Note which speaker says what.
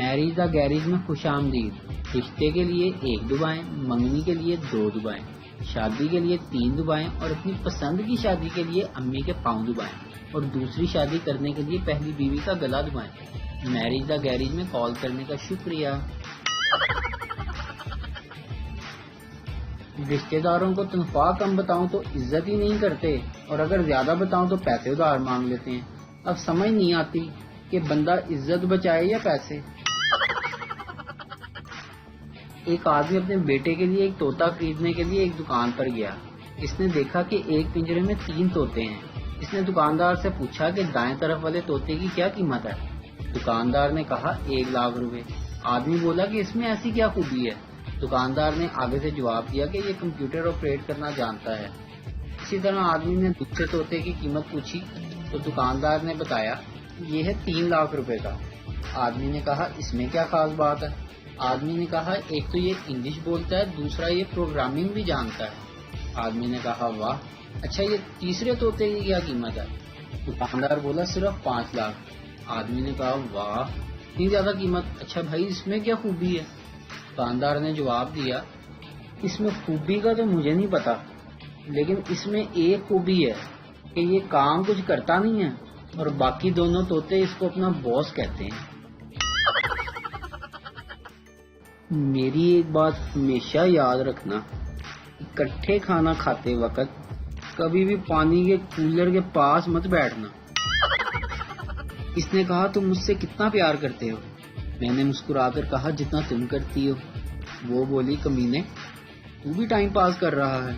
Speaker 1: Marriage دا garage میں خوش آمدید. رشتے کے لیے 1 دبائیں، منگنی کے لیے 2 دبائیں، شادی کے لیے 3 دبائیں اور اپنی پسند کی شادی کے لیے امی کے پاؤں دبائیں اور دوسری شادی کرنے کے لیے پہلی بیوی کا گلا دبائیں. میریج دا گیریج میں کال کرنے کا شکریہ. رشتے داروں کو تنخواہ کم بتاؤں تو عزت ہی نہیں کرتے اور اگر زیادہ بتاؤں تو پیسے ادھار مانگ لیتے ہیں. اب سمجھ نہیں آتی کہ بندہ عزت بچائے یا پیسے. ایک آدمی اپنے بیٹے کے لیے ایک طوطا خریدنے کے لیے ایک دکان پر گیا. اس نے دیکھا کہ ایک پنجرے میں 3 طوطے ہیں. اس نے دکاندار سے پوچھا کہ دائیں طرف والے طوطے کی کیا قیمت ہے. دکاندار نے کہا 1 لاکھ روپے. آدمی بولا کہ اس میں ایسی کیا خوبی ہے. دکاندار نے آگے سے جواب دیا کہ یہ کمپیوٹر آپریٹ کرنا جانتا ہے. اسی طرح آدمی نے دوسرے طوطے کی قیمت پوچھی تو دکاندار نے بتایا یہ ہے 3 لاکھ روپے کا. آدمی نے کہا اس میں کیا خاص بات ہے. آدمی نے کہا ایک تو یہ انگلش بولتا ہے، دوسرا یہ پروگرامنگ بھی جانتا ہے. آدمی نے کہا واہ، اچھا یہ تیسرے طوطے کی کیا قیمت ہے. دکاندار بولا صرف 5 لاکھ. آدمی نے کہا واہ، اتنی زیادہ قیمت، اچھا بھائی اس میں کیا خوبی ہے. دکاندار نے جواب دیا اس میں خوبی کا تو مجھے نہیں پتا، لیکن اس میں ایک خوبی ہے کہ یہ کام کچھ کرتا نہیں ہے اور باقی دونوں طوطے اس کو اپنا باس کہتے ہیں. میری ایک بات ہمیشہ یاد رکھنا، اکٹھے کھانا کھاتے وقت کبھی بھی پانی کے کولر کے پاس مت بیٹھنا. اس نے کہا تم مجھ سے کتنا پیار کرتے ہو. میں نے مسکرا کر کہا جتنا تم کرتی ہو. وہ بولی کمینے تو بھی ٹائم پاس کر رہا ہے.